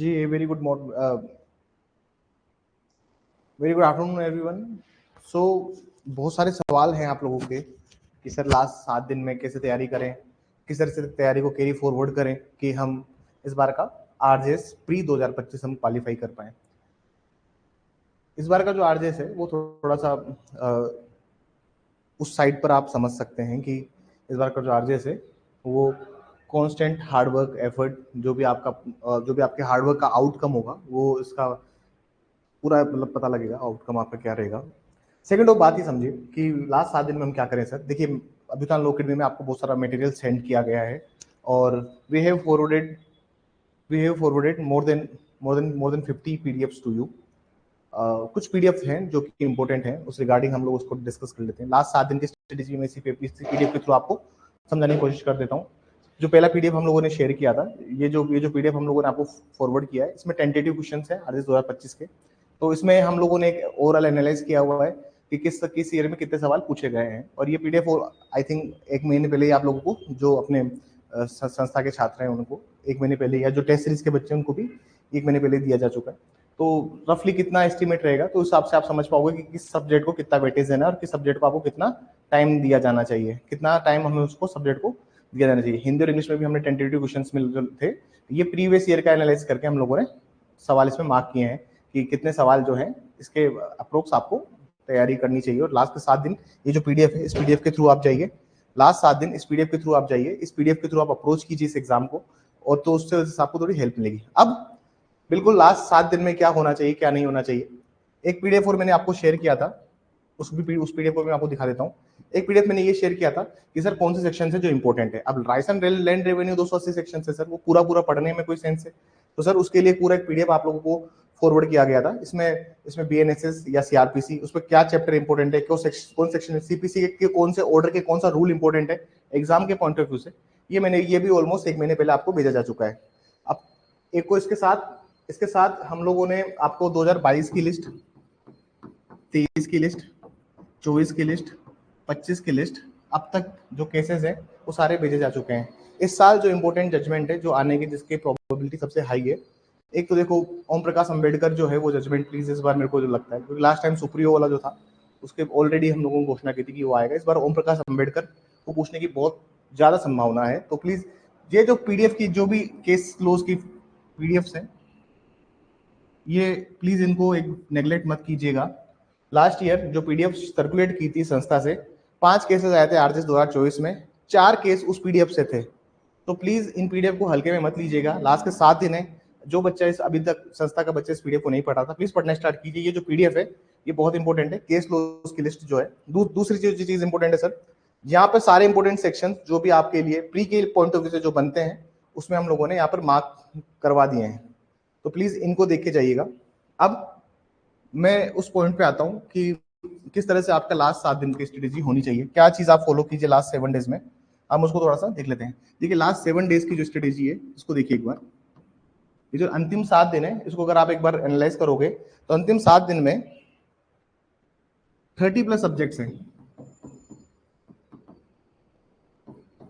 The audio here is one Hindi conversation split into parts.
जी, very good very good afternoon everyone. So बहुत सारे सवाल हैं आप लोगों के कि सर लास्ट 7 दिन में कैसे तैयारी करें, किस तरह से तैयारी को कैरी फॉरवर्ड करें कि हम इस बार का आरजेएस प्री 2025 हम क्वालिफाई कर पाएँ। इस बार का जो आरजेएस है वो थोड़ा सा उस साइड पर आप समझ सकते हैं कि इस बार का जो आरजेएस है वो कांस्टेंट हार्डवर्क एफर्ट जो भी आपके हार्डवर्क का आउटकम होगा वो इसका पूरा मतलब पता लगेगा आउटकम आपका क्या रहेगा। सेकंड वो बात ही समझिए कि लास्ट 7 दिन में हम क्या करें सर। देखिए अभितान लॉ अकेडमी में आपको बहुत सारा मटेरियल सेंड किया गया है और we have forwarded more than 50 PDFs to you. कुछ पीडीएफ हैं जो कि इंपॉर्टेंट हैं, उस रिगार्डिंग हम लोग उसको डिस्कस कर लेते हैं। लास्ट 7 दिन की स्ट्रेटेजी में इसी पीडीएफ के थ्रू आपको समझाने की कोशिश कर देता हूँ। जो पहला पीडीएफ हम लोगों ने शेयर किया था, ये जो पीडीएफ हम लोगों ने आपको फॉरवर्ड किया है, इसमें टेंटेटिव क्वेश्चन है आरजेएस 2025 के। तो इसमें हम लोगों ने एक ओवरऑल एनालाइज किया हुआ है कि किस ईयर में कितने सवाल पूछे गए हैं। और ये पीडीएफ आई थिंक 1 महीने पहले ही आप लोगों को, जो अपने संस्था के छात्र हैं उनको 1 महीने पहले, या जो टेस्ट सीरीज के बच्चे हैं उनको भी 1 महीने पहले दिया जा चुका है। तो रफली कितना एस्टिमेट रहेगा तो उस हिसाब से आप समझ पाओगे कि किस सब्जेक्ट को कितना वेटेज देना है और किस सब्जेक्ट को आपको कितना टाइम दिया जाना चाहिए, कितना टाइम हमें उसको सब्जेक्ट को दिया जाना चाहिए। हिंदी और इंग्लिश में भी हमने टेंटेटिव क्वेश्चंस मिल थे, ये प्रीवियस ईयर का एनालाइज करके हम लोगों ने सवाल इसमें मार्क किए हैं कि कितने सवाल जो हैं इसके अप्रोक्स आपको तैयारी करनी चाहिए। और लास्ट के 7 दिन ये जो पीडीएफ है, इस पीडीएफ के थ्रू आप जाइए, लास्ट 7 दिन इस पीडीएफ के थ्रू आप जाइए, इस पीडीएफ के थ्रू आप अप्रोच कीजिए इस एग्जाम को, और तो उससे आपको थोड़ी हेल्प मिलेगी। अब बिल्कुल लास्ट 7 दिन में क्या होना चाहिए क्या नहीं होना चाहिए, एक पीडीएफ और मैंने आपको शेयर किया था, उस पीडीएफ को मैं आपको दिखा देता हूँ। एक पीडीएफ मैंने ये शेयर किया था कि सर कौन से सेक्शन है जो इंपॉर्टेंट है। अब rice and land revenue 280 section है सर, वो पूरा पढ़ने में कोई सेंस है? तो सर उसके लिए पूरा एक पीडीएफ आप लोगों को फॉरवर्ड किया गया था। इसमें बीएनएसएस या सीआरपीसी, उसमें क्या चैप्टर इंपॉर्टेंट है, कौन सेक्शन है, सीपीसी के कौन से ऑर्डर के कौन सा रूल इंपॉर्टेंट है एग्जाम के पॉइंट ऑफ व्यू से, ये भी ऑलमोस्ट 1 महीने पहले आपको भेजा जा चुका है। अब एक को इसके साथ हम लोगों ने आपको 2022 की लिस्ट, 23 की लिस्ट, 24 की लिस्ट, 25 की लिस्ट, अब तक जो केसेस हैं वो सारे भेजे जा चुके हैं। इस साल जो इंपॉर्टेंट जजमेंट है जो आने की, जिसकी प्रोबेबिलिटी सबसे हाई है, एक तो देखो ओम प्रकाश अंबेडकर जो है वो जजमेंट प्लीज इस बार मेरे को जो लगता है, क्योंकि लास्ट टाइम सुप्रियो वाला जो था उसके ऑलरेडी हम लोगों को घोषणा की थी कि वो आएगा। इस बार ओम प्रकाश अंबेडकर को पूछने की बहुत ज्यादा संभावना है। तो प्लीज ये जो पीडीएफ की जो भी केस क्लोज की पीडीएफ्स हैं, ये प्लीज इनको एक नेग्लेक्ट मत कीजिएगा। लास्ट ईयर जो पीडीएफ सर्कुलेट की थी संस्था से, 5 केसेस आए थे आरजेएस 2024 में, 4 केस उस पीडीएफ से थे। तो प्लीज इन पीडीएफ को हल्के में मत लीजिएगा। लास्ट के 7 दिन है, जो बच्चा इस अभी तक संस्था का बच्चा इस पीडीएफ को नहीं पढ़ा था, प्लीज पढ़ना स्टार्ट कीजिए। ये जो पीडीएफ है ये बहुत इंपॉर्टेंट है। केस क्लोज की लिस्ट जो है, दूसरी चीज इंपॉर्टेंट है सर, यहाँ पे सारे इंपॉर्टेंट सेक्शन जो भी आपके लिए प्री के पॉइंट ऑफ व्यू से जो बनते हैं उसमें हम लोगों ने यहाँ पर मार्क करवा दिए हैं। तो प्लीज इनको देख के जाइएगा। अब मैं उस पॉइंट पे आता हूं कि किस तरह से आपका लास्ट 7 दिन की स्ट्रेटेजी होनी चाहिए, क्या चीज आप फॉलो कीजिए लास्ट 7 डेज में। हम उसको थोड़ा सा देख लेते हैं। देखिए लास्ट 7 डेज की जो स्ट्रेटेजी है इसको देखिए एक बार। ये जो अंतिम 7 दिन है इसको अगर आप एक बार एनालाइज करोगे तो अंतिम 7 दिन में 30+ सब्जेक्ट्स हैं।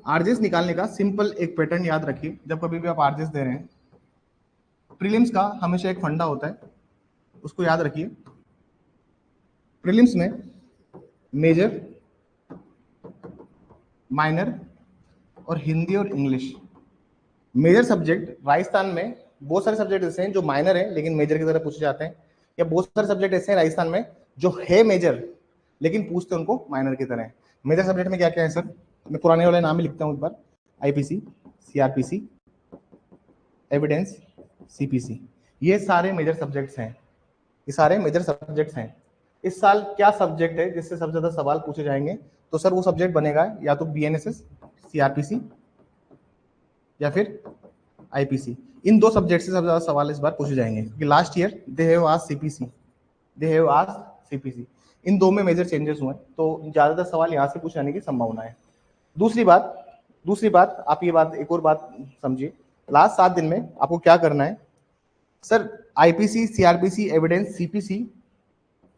आरजेएस निकालने का सिंपल एक पैटर्न याद रखिए, जब कभी भी आप आरजेएस दे रहे हैं, प्रीलिम्स का हमेशा एक फंडा होता है, उसको याद रखिए। प्रीलिम्स में मेजर, माइनर और हिंदी और इंग्लिश। मेजर सब्जेक्ट राजस्थान में बहुत सारे सब्जेक्ट ऐसे हैं जो माइनर हैं लेकिन मेजर की तरह पूछे जाते हैं, या बहुत सारे सब्जेक्ट ऐसे हैं राजस्थान में जो है मेजर लेकिन पूछते हैं उनको माइनर की तरह। मेजर सब्जेक्ट में क्या क्या है सर, मैं पुराने वाले नाम ही लिखता हूँ एक बार। आईपीसी, सीआरपीसी, एविडेंस, सीपीसी, ये सारे मेजर सब्जेक्ट्स हैं। ये सारे मेजर सब्जेक्ट्स हैं। इस साल क्या सब्जेक्ट है जिससे सबसे ज्यादा सवाल पूछे जाएंगे, तो सर वो सब्जेक्ट बनेगा या तो बीएनएसएस, सीआरपीसी या फिर आईपीसी। इन 2 सब्जेक्ट से सबसे ज्यादा सवाल इस बार पूछे जाएंगे, क्योंकि last year they have asked CPC, they have asked CPC. इन 2 में मेजर चेंजेस हुए, तो ज्यादातर सवाल यहाँ से पूछे जाने की संभावना है। दूसरी बात आप ये बात, एक और बात समझिए, लास्ट 7 दिन में आपको क्या करना है sir. IPC, CrPC, evidence, CPC,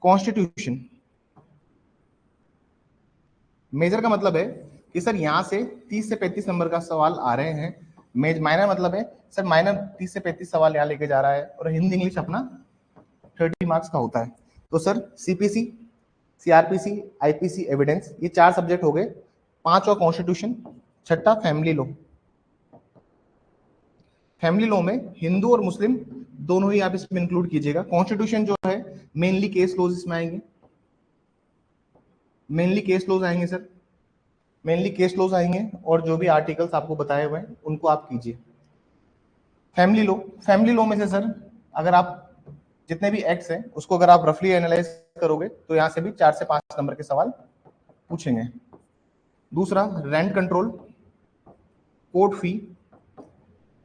constitution. Major का मतलब है कि सर यहाँ से 30 से 35 नंबर का सवाल आ रहे हैं, माइनर मतलब है सर माइनर 30 से 35 सवाल यहाँ लेके जा रहा है और हिंदी इंग्लिश अपना 30 मार्क्स का होता है। तो sir CPC, CrPC, IPC, evidence, ये 4 सब्जेक्ट हो गए। 5वां कॉन्स्टिट्यूशन, छठा फैमिली लॉ। फैमिली लॉ में हिंदू और मुस्लिम दोनों ही आप इसमें इंक्लूड कीजिएगा। कॉन्स्टिट्यूशन जो है मेनली केस लॉज इसमें आएंगे, मेनली केस लॉज आएंगे सर, मेनली केस लॉज आएंगे और जो भी आर्टिकल्स आपको बताए हुए हैं उनको आप कीजिए। फैमिली लॉ, फैमिली लॉ में से सर अगर आप जितने भी एक्ट्स हैं उसको अगर आप रफली एनालाइज करोगे तो यहां से भी 4 से 5 नंबर के सवाल पूछेंगे। दूसरा रेंट कंट्रोल, कोर्ट फी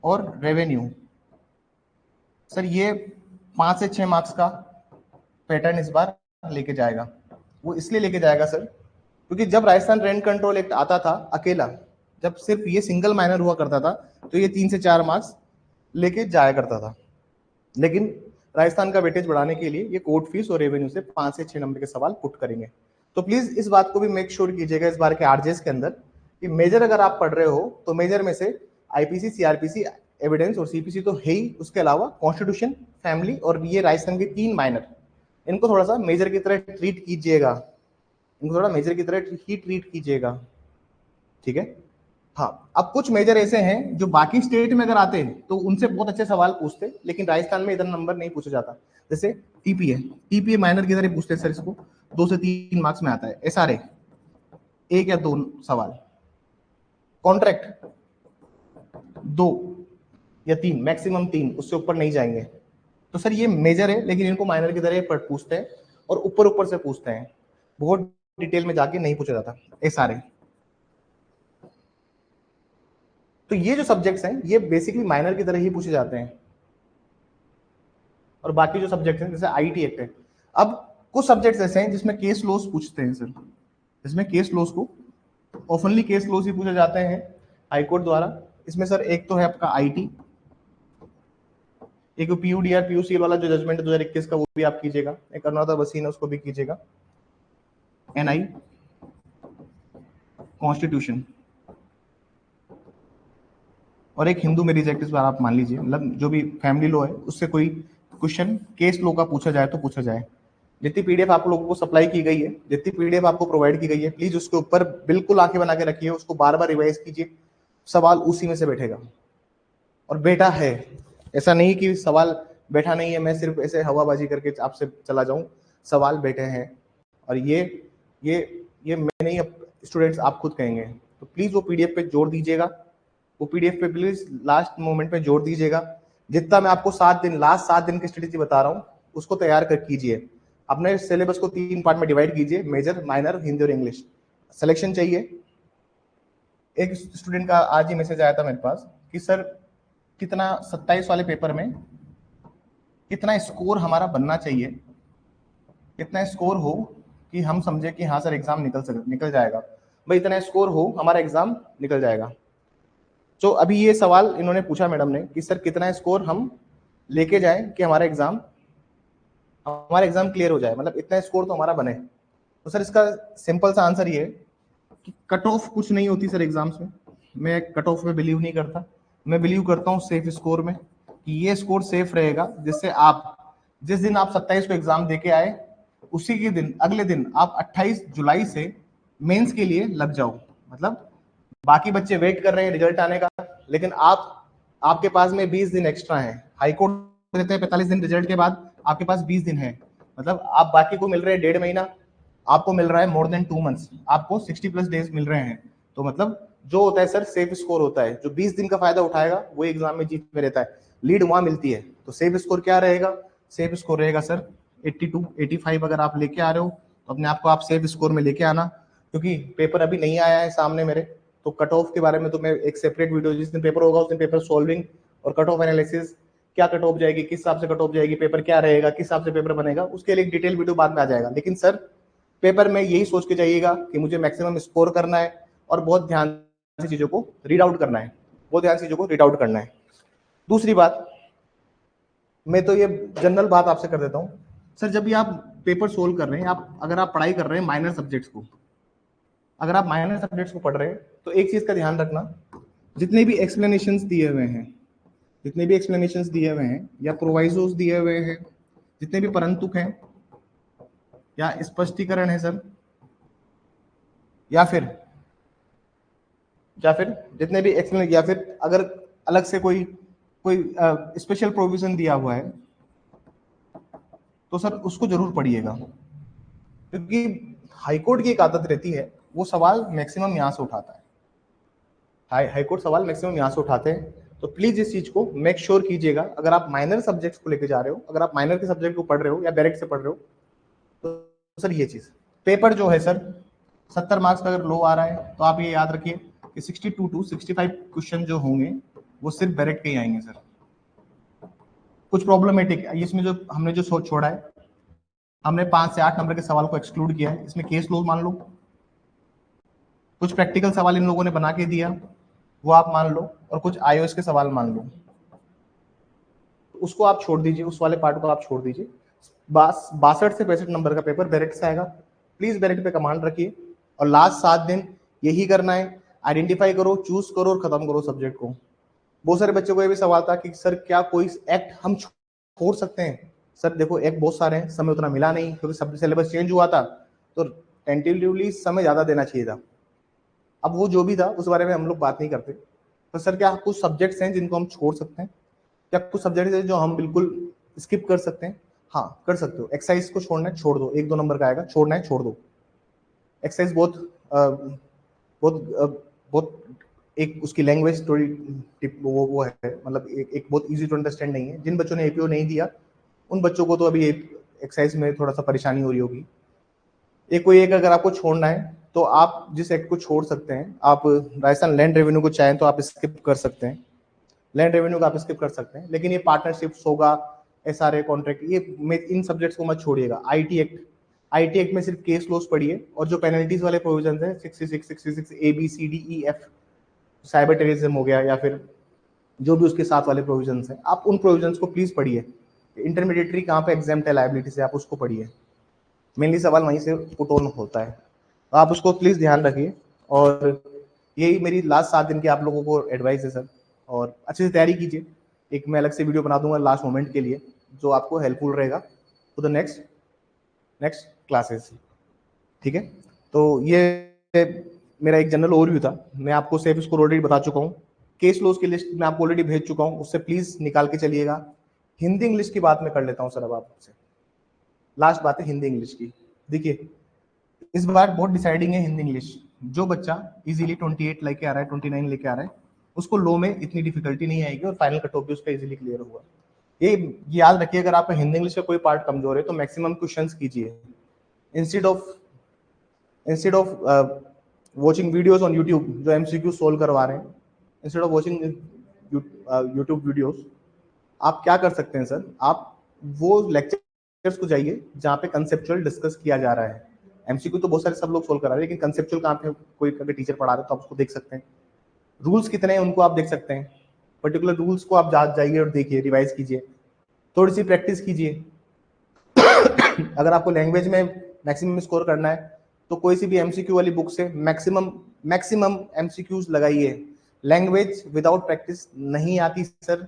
और रेवेन्यू। सर ये 5 से 6 मार्क्स का पैटर्न इस बार लेके जाएगा। वो इसलिए लेके जाएगा सर क्योंकि जब राजस्थान रेंट कंट्रोल एक्ट आता था अकेला, जब सिर्फ ये सिंगल माइनर हुआ करता था तो ये 3 से 4 मार्क्स लेके जाया करता था, लेकिन राजस्थान का वेटेज बढ़ाने के लिए ये कोर्ट फीस और रेवेन्यू से 5 से 6 नंबर के सवाल पुट करेंगे। तो प्लीज इस बात को भी मेक श्योर कीजिएगा इस बार के आरजेएस के अंदर कि मेजर अगर आप पढ़ रहे हो तो मेजर में से आईपीसी, सीआरपीसी, एविडेंस और सीपीसी तो है ही, उसके अलावा कॉन्स्टिट्यूशन, फैमिली और ये राजस्थान के 3 माइनर, इनको थोड़ा सा मेजर की तरह ट्रीट कीजिएगा, इनको थोड़ा मेजर की तरह ही ट्रीट कीजिएगा, ठीक है। हाँ, अब कुछ मेजर ऐसे हैं जो बाकी स्टेट में अगर आते हैं तो उनसे बहुत अच्छे सवाल पूछते, लेकिन राजस्थान में इतना नंबर नहीं पूछा जाता। जैसे टीपीए, टीपीए माइनर की तरह पूछते हैं सर, इसको 2 से 3 मार्क्स में आता है। एसआरए 1 या 2 सवाल, कॉन्ट्रैक्ट 2 या 3, मैक्सिमम 3, उससे ऊपर नहीं जाएंगे। तो सर ये मेजर है लेकिन इनको माइनर की तरह पूछते हैं और ऊपर ऊपर से पूछते हैं, बहुत डिटेल में जाके नहीं पूछा जाता। एसआरए, तो ये जो सब्जेक्ट्स हैं ये बेसिकली माइनर की तरह ही पूछे जाते हैं और बाकी जो सब्जेक्ट्स हैं जैसे आईटी एक्ट है। अब कुछ सब्जेक्ट्स ऐसे हैं जिसमें केस लॉस पूछते हैं सर, इसमें केस लॉस को ओपनली केस लॉस ही पूछे जाते हैं हाईकोर्ट द्वारा। इसमें सर एक तो है आपका आईटी, एक पीयूडीआर पीयूसीएल वाला जो जजमेंट 2021 का वो भी आप कीजिएगा, एक अनुराधा बसीन है उसको भी कीजिएगा। एनआई, कॉन्स्टिट्यूशन और एक हिंदू मैरिज एक्ट इस बार आप मान लीजिए, मतलब जो भी फैमिली लॉ है उससे कोई क्वेश्चन केस लॉ का पूछा जाए तो पूछा जाए। जितनी पीडीएफ आप लोगों को सप्लाई की गई है, जितनी पीडीएफ आपको प्रोवाइड की गई है, प्लीज उसके ऊपर बिल्कुल आंखें बना के रखिए, उसको बार बार रिवाइज कीजिए, सवाल उसी में से बैठेगा। और बेटा है, ऐसा नहीं कि सवाल बैठा नहीं है, मैं सिर्फ ऐसे हवाबाजी करके आपसे चला जाऊं, सवाल बैठे हैं और ये मैं नहीं, स्टूडेंट्स आप खुद कहेंगे। तो प्लीज वो पीडीएफ पे जोड़ दीजिएगा, वो पीडीएफ पे प्लीज लास्ट मोमेंट पे जोड़ दीजिएगा। जितना मैं आपको 7 दिन, लास्ट 7 दिन की स्ट्रेटेजी बता रहा हूँ उसको तैयार कर कीजिए। अपने सिलेबस को 3 पार्ट में डिवाइड कीजिए, मेजर, माइनर, हिंदी और इंग्लिश। सिलेक्शन चाहिए। एक स्टूडेंट का आज ही मैसेज आया था मेरे पास कि सर कितना 27 वाले पेपर में कितना स्कोर हमारा बनना चाहिए, कितना स्कोर हो कि हम समझे कि हाँ सर एग्जाम निकल जाएगा। भाई इतना स्कोर हो हमारा एग्जाम निकल जाएगा। तो अभी ये सवाल इन्होंने पूछा मैडम ने कि सर कितना स्कोर हम लेके जाएं कि हमारा एग्जाम क्लियर हो जाए, मतलब इतना स्कोर तो हमारा बने। तो सर इसका सिंपल सा आंसर ये है कि कट ऑफ कुछ नहीं होती सर एग्जाम्स में। मैं कट ऑफ में बिलीव नहीं करता, मैं बिलीव करता हूँ सेफ स्कोर में, कि ये स्कोर सेफ रहेगा जिससे आप जिस दिन आप 27 को एग्जाम देके आए उसी के दिन अगले दिन आप 28 जुलाई से मेंस के लिए लग जाओ। मतलब बाकी बच्चे वेट कर रहे हैं रिजल्ट आने का, लेकिन आपके पास में 20 दिन एक्स्ट्रा है। हाईकोर्ट देते हैं 45 दिन रिजल्ट के बाद, आपके पास 20 दिन है। मतलब आप बाकी को मिल रहे हैं 1.5 महीना, आपको मिल रहा है मोर देन 2 मंथ्स, आपको 60+ डेज मिल रहे हैं। तो मतलब जो होता है सर सेफ स्कोर होता है, जो 20 दिन का फायदा उठाएगा वो एग्जाम में जीत में रहता है, लीड वहां मिलती है। तो सेफ स्कोर क्या रहेगा? सेफ स्कोर रहेगा सर 82, 85 अगर आप लेके आ रहे हो तो अपने आप को आप सेफ स्कोर में लेके आना, क्योंकि पेपर अभी नहीं आया है सामने मेरे। तो कट ऑफ के बारे में तो मैं एक सेपरेट वीडियो, जिस दिन पेपर होगा उस दिन पेपर सॉल्विंग और कट ऑफ एनालिसिस, क्या कट ऑफ जाएगी, किस हिसाब से कट ऑफ जाएगी, पेपर क्या रहेगा, किस हिसाब से पेपर बनेगा, उसके लिए एक डिटेल वीडियो बाद में आ जाएगा। लेकिन सर पेपर में यही सोच के जाइएगा कि मुझे मैक्सिमम स्कोर करना है और बहुत ध्यान से चीजों को रीड आउट करना है, बहुत ध्यान से चीजों को रीड आउट करना है। दूसरी बात, मैं तो ये जनरल बात आपसे कर देता हूँ सर, जब भी आप पेपर सोल्व कर रहे हैं, अगर आप पढ़ाई कर रहे हैं माइनर सब्जेक्ट्स को, अगर आप माइनर सब्जेक्ट्स को पढ़ रहे हैं तो एक चीज का ध्यान रखना, जितने भी एक्सप्लेनेशंस दिए हुए हैं, जितने भी एक्सप्लेनेशंस दिए हुए हैं या प्रोवाइजोस दिए हुए हैं, जितने भी परंतुक हैं या स्पष्टीकरण है सर, या फिर जितने भी एक्सप्लेन, या फिर अगर अलग से कोई स्पेशल प्रोविजन दिया हुआ है तो सर उसको जरूर पढ़िएगा, क्योंकि हाईकोर्ट की एक आदत रहती है, वो सवाल मैक्सिमम यहाँ से उठाता है, हाईकोर्ट सवाल मैक्सिमम यहाँ से उठाते हैं। तो प्लीज इस चीज को मेक श्योर कीजिएगा, अगर आप माइनर सब्जेक्ट्स को लेके जा रहे हो, अगर आप माइनर के सब्जेक्ट को पढ़ रहे हो या डायरेक्ट से पढ़ रहे हो, तो सर ये चीज पेपर जो है सर 70 मार्क्स का अगर लो आ रहा है तो आप ये याद रखिए कि 62 to 65 क्वेश्चन जो होंगे वो सिर्फ डायरेक्ट के ही आएंगे सर। कुछ प्रॉब्लमेटिक इसमें जो हमने जो छोड़ा है, हमने 5 से 8 नंबर के सवाल को एक्सक्लूड किया है, इसमें केस लॉ मान लो, कुछ प्रैक्टिकल सवाल इन लोगों ने बना के दिया वो आप मान लो, और कुछ आईओएस के सवाल मान लो, उसको आप छोड़ दीजिए, उस वाले पार्ट को आप छोड़ दीजिए। 62 से 65 नंबर का पेपर बैरेक्ट से आएगा, प्लीज बैरेक्ट पे कमांड रखिए, और लास्ट 7 दिन यही करना है, आइडेंटिफाई करो, चूज करो और खत्म करो सब्जेक्ट को। बहुत सारे बच्चों को ये भी सवाल था कि सर क्या कोई एक्ट हम छोड़ सकते हैं? सर देखो एक्ट बहुत सारे हैं, समय उतना मिला नहीं क्योंकि सब सिलेबस चेंज हुआ था, तो टेंटेटिवली समय ज्यादा देना चाहिए था। अब वो जो भी था उस बारे में हम लोग बात नहीं करते, तो सर क्या कुछ सब्जेक्ट्स हैं जिनको हम छोड़ सकते हैं? क्या कुछ सब्जेक्ट्स हैं जो हम बिल्कुल स्किप कर सकते हैं? हाँ कर सकते हो। एक्सरसाइज को छोड़ना है छोड़ दो, 1-2 नंबर का आएगा, छोड़ना है छोड़ दो। एक्सरसाइज बहुत एक उसकी लैंग्वेज थोड़ी वो है, मतलब एक बहुत इजी टू अंडरस्टैंड नहीं है। जिन बच्चों ने एपीओ नहीं दिया उन बच्चों को तो अभी एक्सरसाइज में थोड़ा सा परेशानी हो रही होगी। एक अगर आपको छोड़ना है तो आप जिस एक्ट को छोड़ सकते हैं, आप राजस्थान लैंड रेवेन्यू को चाहें तो आप स्किप कर सकते हैं, लैंड रेवेन्यू का आप स्किप कर सकते हैं, लेकिन ये पार्टनरशिप्स होगा, एसआरए कॉन्ट्रैक्ट, ये इन सब्जेक्ट्स को मत छोड़िएगा। आईटी एक्ट में सिर्फ केस लॉस पढ़िए, और जो पेनल्टीज वाले प्रोविजन है 66 A B C D E F, cyber terrorism हो गया या फिर जो भी उसके साथ वाले प्रोविजंस हैं, आप उन प्रोविजंस को प्लीज पढ़िए। इंटरमीडिएटरी कहाँ पे एग्जाम्प्ट है लायबिलिटी से, आप उसको पढ़िए, मेनली सवाल वहीं से पुट ऑन होता है, तो आप उसको प्लीज ध्यान रखिए। और यही मेरी लास्ट 7 दिन की आप लोगों को एडवाइस है सर, और अच्छे से तैयारी कीजिए। एक मैं अलग से वीडियो बना दूंगा लास्ट मोमेंट के लिए जो आपको हेल्पफुल रहेगा टू द नेक्स्ट क्लासेस, ठीक है? तो ये मेरा एक जनरल ओवरव्यू था, मैं आपको सेफ स्कोर ऑलरेडी बता चुका हूँ, केस लॉस की लिस्ट मैं आपको ऑलरेडी भेज चुका हूँ, उससे प्लीज निकाल के चलिएगा। हिंदी इंग्लिश की बात मैं कर लेता हूँ सर अब आपसे, लास्ट बात है हिंदी इंग्लिश की। देखिए इस बार बहुत डिसाइडिंग है हिंदी इंग्लिश, जो बच्चा इजीली 28 लेके आ रहा है, 29 लेके आ रहा है, उसको लो में इतनी डिफिकल्टी नहीं आएगी और फाइनल कट ऑफ भी उसका इजीली क्लियर होगा। ये याद रखिए, अगर आपका हिंदी इंग्लिश का कोई पार्ट कमजोर है तो मैक्सिमम क्वेश्चंस कीजिए, instead of watching videos on YouTube जो एमसीक्यू सोल्व करवा रहे हैं, instead of watching YouTube videos, आप क्या कर सकते हैं सर, आप वो लेक्चर्स को जाइए जहाँ पे कंसेप्चुअल डिस्कस किया जा रहा है। एमसीक्यू तो बहुत सारे सब लोग सोल्व करा रहे हैं, लेकिन कंसेप्चुअल कहाँ पे कोई अगर टीचर पढ़ा रहे तो आप उसको देख सकते हैं, रूल्स कितने हैं उनको आप देख सकते हैं, पर्टिकुलर रूल्स को आप जाइए और देखिए, रिवाइज कीजिए, थोड़ी सी प्रैक्टिस कीजिए। अगर आपको लैंग्वेज में मैक्सिमम स्कोर करना है तो कोई सी भी एमसीक्यू वाली बुक से मैक्सिमम एमसीक्यूज लगाइए। लैंग्वेज विदाउट प्रैक्टिस नहीं आती सर,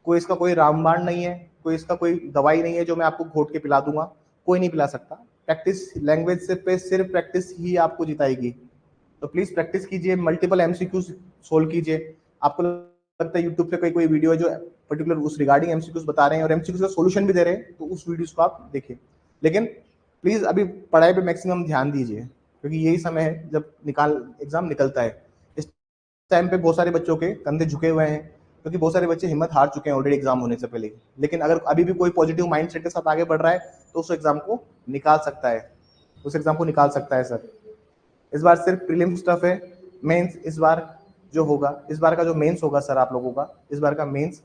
कोई इसका कोई रामबाण नहीं है, कोई इसका कोई दवाई नहीं है जो मैं आपको घोट के पिला दूंगा, कोई नहीं पिला सकता। प्रैक्टिस लैंग्वेज से पे सिर्फ प्रैक्टिस ही आपको जिताएगी, तो प्लीज प्रैक्टिस कीजिए, मल्टीपल एमसीक्यूज सोल्व कीजिए। आपको लगता है यूट्यूब पे कोई वीडियो है जो पर्टिकुलर उस रिगार्डिंग एमसीक्यूज बता रहे हैं और एमसीक्यूज का सॉल्यूशन भी दे रहे हैं, तो उस वीडियोस को आप देखिए, लेकिन प्लीज अभी पढ़ाई पे मैक्सिमम ध्यान दीजिए, क्योंकि यही समय है जब एग्जाम निकलता है। इस टाइम पे बहुत सारे बच्चों के कंधे झुके हुए हैं, क्योंकि बहुत सारे बच्चे हिम्मत हार चुके हैं ऑलरेडी एग्जाम होने से पहले, लेकिन अगर अभी भी कोई पॉजिटिव माइंडसेट के साथ आगे बढ़ रहा है तो उस एग्जाम को निकाल सकता है, सर। इस बार सिर्फ प्रीलिम्स टफ है, मेंस इस बार जो होगा, इस बार का जो मेंस होगा सर आप लोगों का, इस बार का मेंस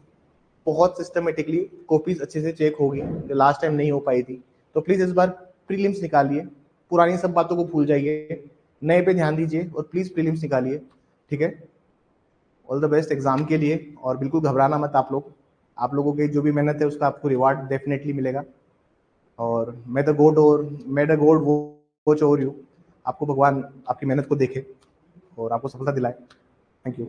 बहुत सिस्टमेटिकली कॉपीज अच्छे से चेक होगी जो लास्ट टाइम नहीं हो पाई थी, तो प्लीज इस बार प्रीलिम्स निकालिए, पुरानी सब बातों को भूल जाइए, नए पे ध्यान दीजिए और प्लीज प्रीलिम्स निकालिए, ठीक है? ऑल द बेस्ट एग्जाम के लिए, और बिल्कुल घबराना मत आप लोगों की जो भी मेहनत है उसका आपको रिवार्ड डेफिनेटली मिलेगा, और मे the God watch over you, आपको भगवान आपकी मेहनत को देखे और आपको सफलता दिलाए। Thank you.